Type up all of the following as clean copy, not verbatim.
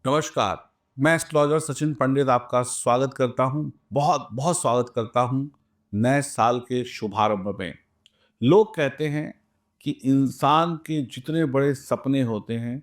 नमस्कार। मैं एस्ट्रोलॉजर सचिन पंडित आपका स्वागत करता हूँ। बहुत बहुत स्वागत करता हूँ नए साल के शुभारंभ में। लोग कहते हैं कि इंसान के जितने बड़े सपने होते हैं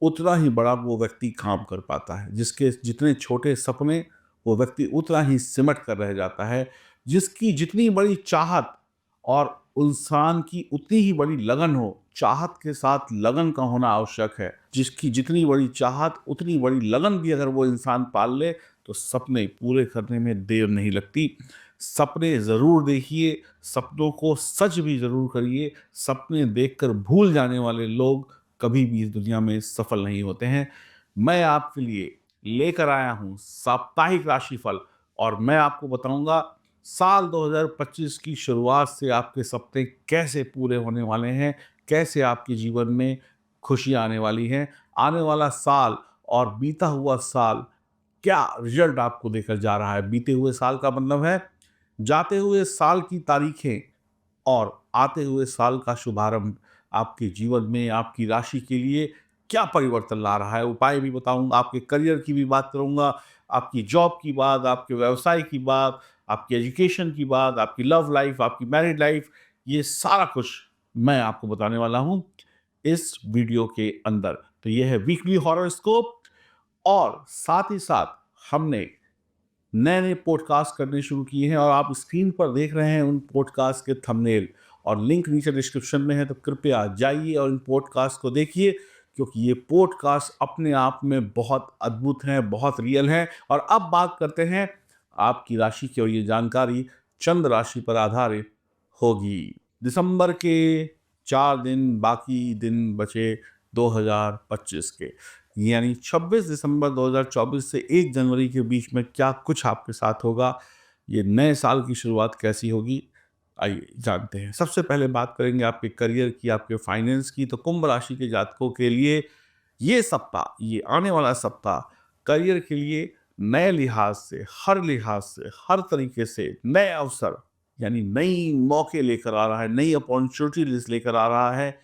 उतना ही बड़ा वो व्यक्ति काम कर पाता है। जिसके जितने छोटे सपने वो व्यक्ति उतना ही सिमट कर रह जाता है। जिसकी जितनी बड़ी चाहत और इंसान की उतनी ही बड़ी लगन हो, चाहत के साथ लगन का होना आवश्यक है। जिसकी जितनी बड़ी चाहत उतनी बड़ी लगन भी अगर वो इंसान पाल ले तो सपने पूरे करने में देर नहीं लगती। सपने ज़रूर देखिए, सपनों को सच भी ज़रूर करिए। सपने देखकर भूल जाने वाले लोग कभी भी इस दुनिया में सफल नहीं होते हैं। मैं आपके लिए लेकर आया हूँ साप्ताहिक राशिफल और मैं आपको बताऊंगा साल 2025 की शुरुआत से आपके सपने कैसे पूरे होने वाले हैं, कैसे आपके जीवन में खुशियाँ आने वाली हैं। आने वाला साल और बीता हुआ साल क्या रिजल्ट आपको देकर जा रहा है। बीते हुए साल का मतलब है जाते हुए साल की तारीखें और आते हुए साल का शुभारंभ आपके जीवन में आपकी राशि के लिए क्या परिवर्तन ला रहा है, उपाय भी बताऊंगा। आपके करियर की भी बात करूंगा, आपकी जॉब की बात, आपके व्यवसाय की बात, आपकी एजुकेशन की बात, आपकी लव लाइफ, आपकी मैरिड लाइफ, ये सारा कुछ मैं आपको बताने वाला हूं इस वीडियो के अंदर। तो यह है वीकली हॉरोस्कोप और साथ ही साथ हमने नए नए पॉडकास्ट करने शुरू किए हैं और आप स्क्रीन पर देख रहे हैं उन पॉडकास्ट के थंबनेल और लिंक नीचे डिस्क्रिप्शन में है। तो कृपया जाइए और इन पॉडकास्ट को देखिए क्योंकि ये पॉडकास्ट अपने आप में बहुत अद्भुत हैं, बहुत रियल हैं। और अब बात करते हैं आपकी राशि की और ये जानकारी चंद्र राशि पर आधारित होगी। दिसंबर के 4 दिन बाकी दिन बचे 2025 के, यानी 26 दिसंबर 2024 से 1 जनवरी के बीच में क्या कुछ आपके साथ होगा, ये नए साल की शुरुआत कैसी होगी, आइए जानते हैं। सबसे पहले बात करेंगे आपके करियर की, आपके फाइनेंस की। तो कुंभ राशि के जातकों के लिए ये सप्ताह, ये आने वाला सप्ताह करियर के लिए नए लिहाज से, हर तरीके से नए अवसर यानी नई मौके लेकर आ रहा है, नई अपॉर्चुनिटीज लेकर आ रहा है,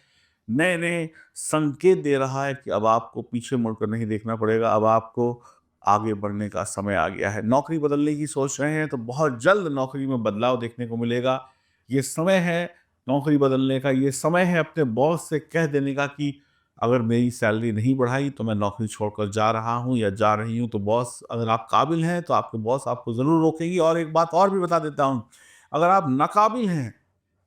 नए नए संकेत दे रहा है कि अब आपको पीछे मुड़कर नहीं देखना पड़ेगा, अब आपको आगे बढ़ने का समय आ गया है। नौकरी बदलने की सोच रहे हैं तो बहुत जल्द नौकरी में बदलाव देखने को मिलेगा। ये समय है नौकरी बदलने का, ये समय है अपने बॉस से कह देने का कि अगर मेरी सैलरी नहीं बढ़ाई तो मैं नौकरी छोड़कर जा रहा हूँ या जा रही हूँ। तो बॉस, अगर आप काबिल हैं तो आपके बॉस आपको ज़रूर रोकेंगे। और एक बात और भी बता देता हूँ, अगर आप नाकाबिल हैं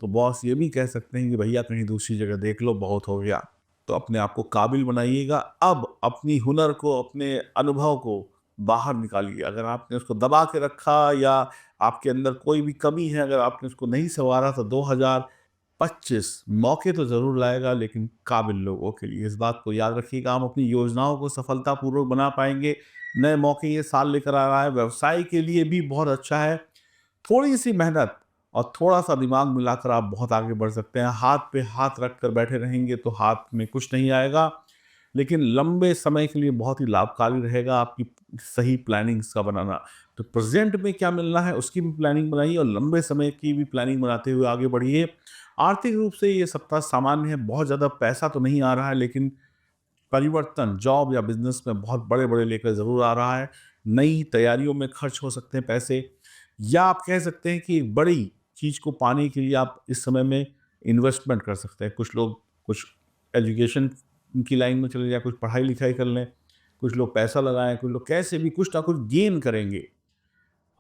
तो बॉस ये भी कह सकते हैं कि भैया कहीं दूसरी जगह देख लो, बहुत हो गया। तो अपने आप को काबिल बनाइएगा। अब अपनी हुनर को, अपने अनुभव को बाहर निकालिए। अगर आपने उसको दबा के रखा या आपके अंदर कोई भी कमी है, अगर आपने उसको नहीं संवारा, तो 2025 मौके तो ज़रूर लाएगा लेकिन काबिल लोगों के लिए। इस बात को याद रखिएगा। हम अपनी योजनाओं को सफलतापूर्वक बना पाएंगे। नए मौके ये साल लेकर आ रहा है। व्यवसाय के लिए भी बहुत अच्छा है। थोड़ी-सी मेहनत और थोड़ा-सा दिमाग मिलाकर आप बहुत आगे बढ़ सकते हैं। हाथ पे हाथ रख कर बैठे रहेंगे तो हाथ में कुछ नहीं आएगा, लेकिन लंबे समय के लिए बहुत ही लाभकारी रहेगा आपकी सही प्लानिंग्स का बनाना। तो प्रेज़ेंट में क्या मिलना है उसकी भी प्लानिंग बनाइए और लंबे समय की भी प्लानिंग बनाते हुए आगे बढ़िए। आर्थिक रूप से ये सप्ताह सामान्य है, बहुत ज़्यादा पैसा तो नहीं आ रहा है लेकिन परिवर्तन जॉब या बिज़नेस में बहुत बड़े-बड़े लेकर ज़रूर आ रहा है। नई तैयारियों में खर्च हो सकते हैं पैसे, या आप कह सकते हैं कि एक बड़ी चीज़ को पाने के लिए आप इस समय में इन्वेस्टमेंट कर सकते हैं। कुछ लोग कुछ एजुकेशन की लाइन में चले जाएँ, कुछ पढ़ाई-लिखाई कर लें, कुछ लोग पैसा लगाएँ, कुछ लोग कैसे भी कुछ ना कुछ गेन करेंगे।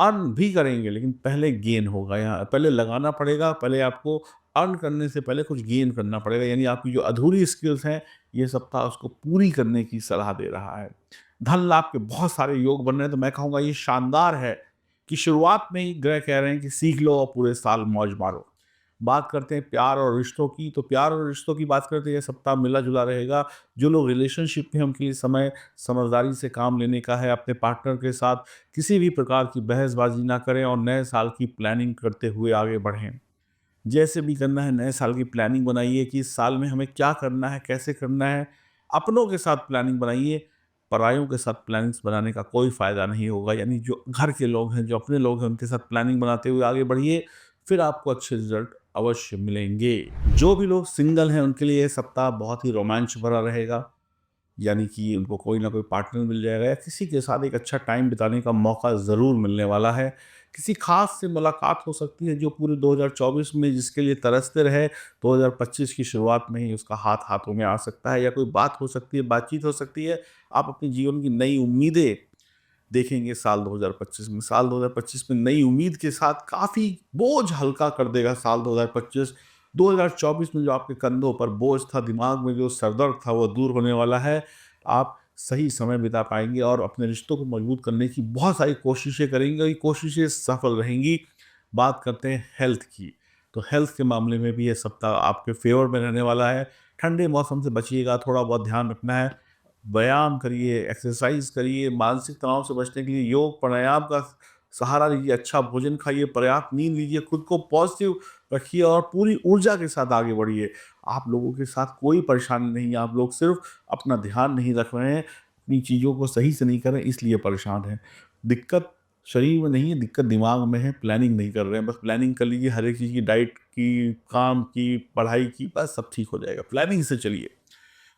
अर्न भी करेंगे लेकिन पहले गेन होगा। यहाँ पहले लगाना पड़ेगा, पहले आपको अर्न करने से पहले कुछ गेन करना पड़ेगा। यानी आपकी जो अधूरी स्किल्स हैं, ये सप्ताह उसको पूरी करने की सलाह दे रहा है। धन लाभ के बहुत सारे योग बन रहे हैं, तो मैं कहूँगा ये शानदार है कि शुरुआत में ही ग्रह कह रहे हैं कि सीख लो और पूरे साल मौज मारो। बात करते हैं प्यार और रिश्तों की, तो प्यार और रिश्तों की बात करते हैं, ये सप्ताह मिला-जुला रहेगा। जो लोग रिलेशनशिप में हैं, उनके लिए समय समझदारी से काम लेने का है। अपने पार्टनर के साथ किसी भी प्रकार की बहसबाजी ना करें और नए साल की प्लानिंग करते हुए आगे बढ़ें। जैसे भी करना है नए साल की प्लानिंग बनाइए कि इस साल में हमें क्या करना है, कैसे करना है। अपनों के साथ प्लानिंग बनाइए, परायों के साथ प्लानिंग्स बनाने का कोई फ़ायदा नहीं होगा। यानी जो घर के लोग हैं, जो अपने लोग हैं, उनके साथ प्लानिंग बनाते हुए आगे बढ़िए, फिर आपको अच्छे रिज़ल्ट अवश्य मिलेंगे। जो भी लोग सिंगल हैं, उनके लिए ये सप्ताह बहुत ही रोमांच भरा रहेगा। यानी कि उनको कोई ना कोई पार्टनर मिल जाएगा या किसी के साथ एक अच्छा टाइम बिताने का मौका ज़रूर मिलने वाला है। किसी खास से मुलाकात हो सकती है जो पूरे 2024 में जिसके लिए तरसते रहे, 2025 की शुरुआत में ही उसका हाथ हाथों में आ सकता है, या कोई बात हो सकती है, बातचीत हो सकती है। आप अपने जीवन की नई उम्मीदें देखेंगे साल 2025 में। साल 2025 में नई उम्मीद के साथ काफ़ी बोझ हल्का कर देगा साल 2025। 2024 में जो आपके कंधों पर बोझ था, दिमाग में जो सरदर्द था, वो दूर होने वाला है। आप सही समय बिता पाएँगे और अपने रिश्तों को मजबूत करने की बहुत सारी कोशिशें करेंगे और ये कोशिशें सफल रहेंगी। बात करते हैं हेल्थ की, तो हेल्थ के मामले में भी ये सप्ताह आपके फ़ेवर में रहने वाला है। ठंडे मौसम से बचिएगा, थोड़ा बहुत ध्यान रखना है। व्यायाम करिए, एक्सरसाइज़ करिए, मानसिक तनाव से बचने के लिए योग, प्राणायाम का सहारा लीजिए, अच्छा भोजन खाइए, पर्याप्त नींद लीजिए, खुद को पॉज़िटिव रखिए और पूरी ऊर्जा के साथ आगे बढ़िए। आप लोगों के साथ कोई परेशानी नहीं है, आप लोग सिर्फ़ अपना ध्यान नहीं रख रहे हैं, अपनी चीज़ों को सही से नहीं कर रहे हैं, इसलिए परेशान हैं। दिक्कत शरीर में नहीं है, दिक्कत दिमाग में है, प्लानिंग नहीं कर रहे हैं। बस प्लानिंग कर लीजिए हर एक चीज़ की, डाइट की, काम की, पढ़ाई की, बस सब ठीक हो जाएगा। प्लानिंग से चलिए।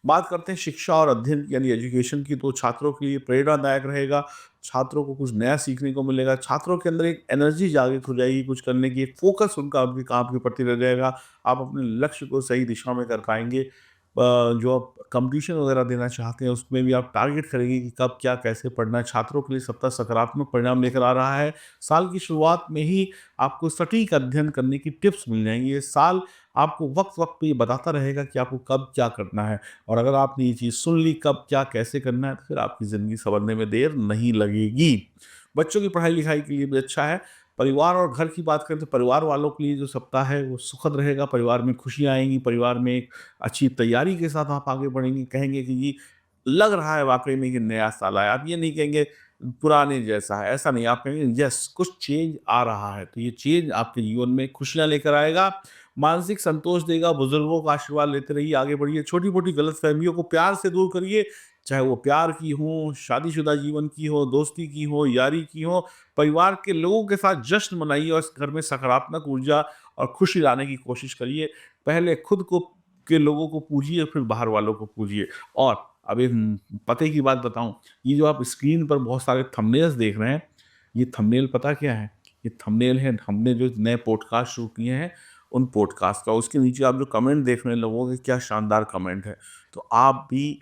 बात करते हैं शिक्षा और अध्ययन की, यानी एजुकेशन की, तो छात्रों के लिए प्रेरणादायक रहेगा। छात्रों को कुछ नया सीखने को मिलेगा, छात्रों के अंदर एक एनर्जी जागृत हो जाएगी कुछ करने की, एक फोकस उनका आपके काम के प्रति रह जाएगा। आप अपने लक्ष्य को सही दिशा में कर पाएंगे। जो आप कंपटीशन वगैरह देना चाहते हैं उसमें भी आप टारगेट करेंगे कि कब क्या कैसे पढ़ना है। छात्रों के लिए सप्ताह सकारात्मक परिणाम लेकर आ रहा है। साल की शुरुआत में ही आपको सटीक अध्ययन करने की टिप्स मिल जाएंगी। ये साल आपको वक्त वक्त पे ये बताता रहेगा कि आपको कब क्या करना है, और अगर आपने ये चीज़ सुन ली कब क्या कैसे करना है, तो फिर आपकी ज़िंदगी सँवरने में देर नहीं लगेगी। बच्चों की पढ़ाई-लिखाई के लिए भी अच्छा है। परिवार और घर की बात करें तो परिवार वालों के लिए जो सप्ताह है वो सुखद रहेगा, परिवार में खुशियाँ आएँगी, परिवार में एक अच्छी तैयारी के साथ आप आगे बढ़ेंगे, कहेंगे कि जी लग रहा है वाक़ई में कि नया साल आया। आप ये नहीं कहेंगे पुराने जैसा है, ऐसा नहीं, आप कहेंगे यस कुछ चेंज आ रहा है। तो ये चेंज आपके जीवन में खुशियाँ लेकर आएगा, मानसिक संतोष देगा, बुजुर्गों का आशीर्वाद लेते रहिए, आगे बढ़िए, छोटी-मोटी गलतफ़हमियों को प्यार से दूर करिए, चाहे वो प्यार की हो, शादीशुदा जीवन की हो, दोस्ती की हो, यारी की हो, परिवार के लोगों के साथ जश्न मनाइए और इस घर में सकारात्मक ऊर्जा और खुशी लाने की कोशिश करिए। पहले खुद को के लोगों को पूजिए, फिर बाहर वालों को पूजिए। और अब एक पते की बात बताऊँ, ये जो आप स्क्रीन पर बहुत सारे थंबनेल्स देख रहे हैं, ये थंबनेल पता क्या है? ये थंबनेल है, हमने जो नए पॉडकास्ट शुरू किए हैं उन पॉडकास्ट का। उसके नीचे आप जो कमेंट देख रहे हैं लोगों के, क्या शानदार कमेंट है। तो आप भी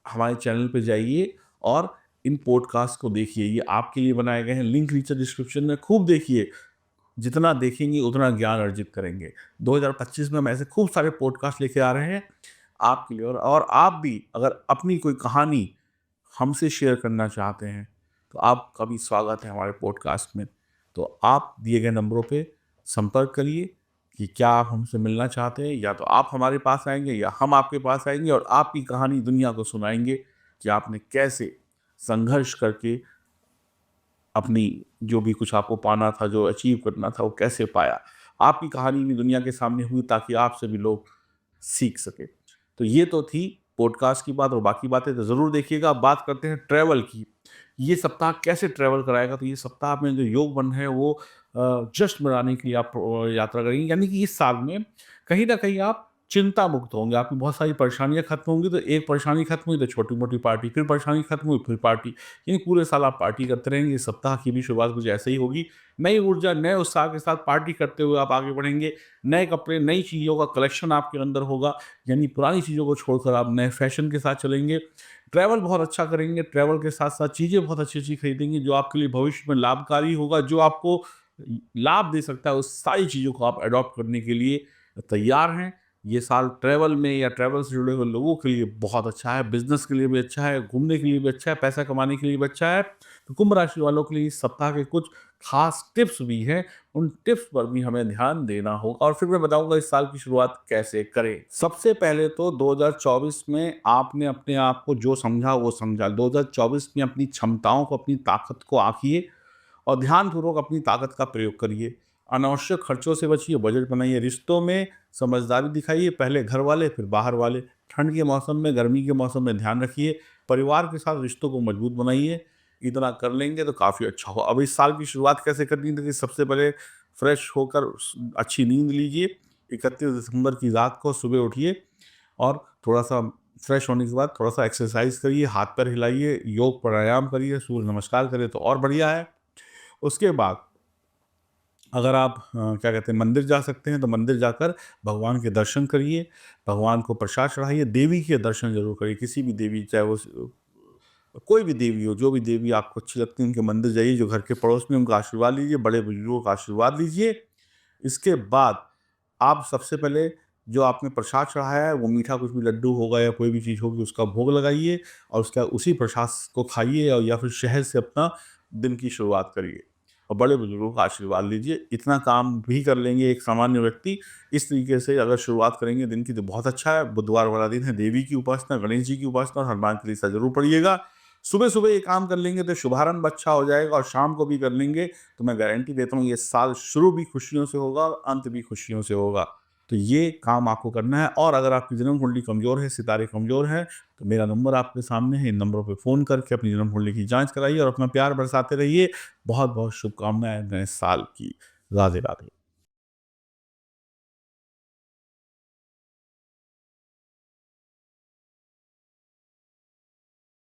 हमारे चैनल पे जाइए और इन पॉडकास्ट को देखिए, ये आपके लिए बनाए गए हैं, लिंक नीचे डिस्क्रिप्शन में, खूब देखिए। जितना देखेंगे उतना ज्ञान अर्जित करेंगे। 2025 में हम ऐसे खूब सारे पॉडकास्ट लेके आ रहे हैं आपके लिए, और आप भी अगर अपनी कोई कहानी हमसे शेयर करना चाहते हैं, तो आपका भी स्वागत है हमारे पॉडकास्ट में। तो आप दिए गए नंबरों पे संपर्क करिए कि क्या आप हमसे मिलना चाहते हैं, या तो आप हमारे पास आएँगे या हम आपके पास आएँगे और आपकी कहानी दुनिया को सुनाएँगे कि आपने कैसे संघर्ष करके अपनी जो भी कुछ आपको पाना था, जो अचीव करना था, वो कैसे पाया। आपकी कहानी भी दुनिया के सामने हुई ताकि आपसे भी लोग सीख सकें। तो ये तो थी पॉडकास्ट की बात, और बाकी बातें तो ज़रूर देखिएगा। अब बात करते हैं ट्रैवल की। ये सप्ताह कैसे ट्रैवल कराएगा? तो ये सप्ताह में जो योग बन है वो जश्न मनाने के लिए आप यात्रा करेंगे, यानी कि इस साल में कहीं न कहीं आप चिंता मुक्त होंगे। आपकी बहुत सारी परेशानियाँ खत्म होंगी, तो एक परेशानी खत्म हुई तो छोटी-मोटी पार्टी, फिर परेशानी खत्म हुई फिर पार्टी। यानी पूरे साल आप पार्टी करते रहेंगे। इस सप्ताह की भी शुरुआत कुछ ऐसे ही होगी। नई ऊर्जा, नए उत्साह के साथ पार्टी करते हुए आप आगे बढ़ेंगे। नए कपड़े, नई चीज़ों का कलेक्शन आपके अंदर होगा, यानी पुरानी चीज़ों को छोड़कर आप नए फैशन के साथ चलेंगे। ट्रैवल बहुत अच्छा करेंगे, ट्रैवल के साथ-साथ चीज़ें बहुत अच्छी-अच्छी खरीदेंगे जो आपके लिए भविष्य में लाभकारी होगा, जो आपको लाभ दे सकता है, उस सारी चीज़ों को आप अडॉप्ट करने के लिए तैयार हैं। ये साल ट्रैवल में या ट्रैवल से जुड़े हुए लोगों के लिए बहुत अच्छा है, बिज़नेस के लिए भी अच्छा है, घूमने के लिए भी अच्छा है, पैसा कमाने के लिए भी अच्छा है। तो कुंभ राशि वालों के लिए इस सप्ताह के कुछ खास टिप्स भी हैं, उन टिप्स पर भी हमें ध्यान देना होगा, और फिर मैं बताऊँगा इस साल की शुरुआत कैसे करें। सबसे पहले तो 2024 में आपने अपने आप को जो समझा वो समझा। 2024 में अपनी क्षमताओं को, अपनी ताकत को आँकिए और ध्यानपूर्वक अपनी ताकत का प्रयोग करिए। अनावश्यक खर्चों से बचिए, बजट बनाइए, रिश्तों में समझदारी दिखाइए, पहले घर वाले फिर बाहर वाले। ठंड के मौसम में, गर्मी के मौसम में ध्यान रखिए, परिवार के साथ रिश्तों को मजबूत बनाइए। इतना कर लेंगे तो काफ़ी अच्छा होगा। अब इस साल की शुरुआत कैसे करनी है? देखिए, सबसे पहले फ्रेश होकर अच्छी नींद लीजिए। 31 दिसंबर की रात को सुबह उठिए और थोड़ा-सा फ्रेश होने के बाद थोड़ा सा एक्सरसाइज करिए, हाथ पैर हिलाइए, योग प्राणायाम करिए, सूर्य नमस्कार करिए तो और बढ़िया है। उसके बाद अगर आप क्या कहते हैं मंदिर जा सकते हैं तो मंदिर जाकर भगवान के दर्शन करिए, भगवान को प्रसाद चढ़ाइए, देवी के दर्शन ज़रूर करिए, किसी भी देवी, चाहे वो कोई भी देवी हो, जो भी देवी आपको अच्छी लगती है उनके मंदिर जाइए, जो घर के पड़ोस में, उनका आशीर्वाद लीजिए, बड़े बुजुर्गों का आशीर्वाद लीजिए। इसके बाद आप सबसे पहले जो आपने प्रसाद चढ़ाया है वो मीठा कुछ भी लड्डू होगा या कोई भी चीज़ होगी उसका भोग लगाइए और उसका उसी प्रसाद को खाइए और या फिर शहद से अपना दिन की शुरुआत करिए और बड़े बुजुर्गों का आशीर्वाद लीजिए। इतना काम भी कर लेंगे एक सामान्य व्यक्ति, इस तरीके से अगर शुरुआत करेंगे दिन की तो बहुत अच्छा है। बुधवार वाला दिन है, देवी की उपासना, गणेश जी की उपासना और हनुमान चालीसा जरूर पढ़िएगा। सुबह सुबह ये काम कर लेंगे तो शुभारंभ अच्छा हो जाएगा और शाम को भी कर लेंगे तो मैं गारंटी देता हूँ ये साल शुरू भी खुशियों से होगा और अंत भी खुशियों से होगा। तो ये काम आपको करना है और अगर आपकी जन्म कुंडली कमज़ोर है, सितारे कमज़ोर हैं, तो मेरा नंबर आपके सामने है, इन नंबरों पे फ़ोन करके अपनी जन्म कुंडली की जाँच कराइए और अपना प्यार बरसाते रहिए। बहुत-बहुत शुभकामनाएँ नए साल की। राधे राधे।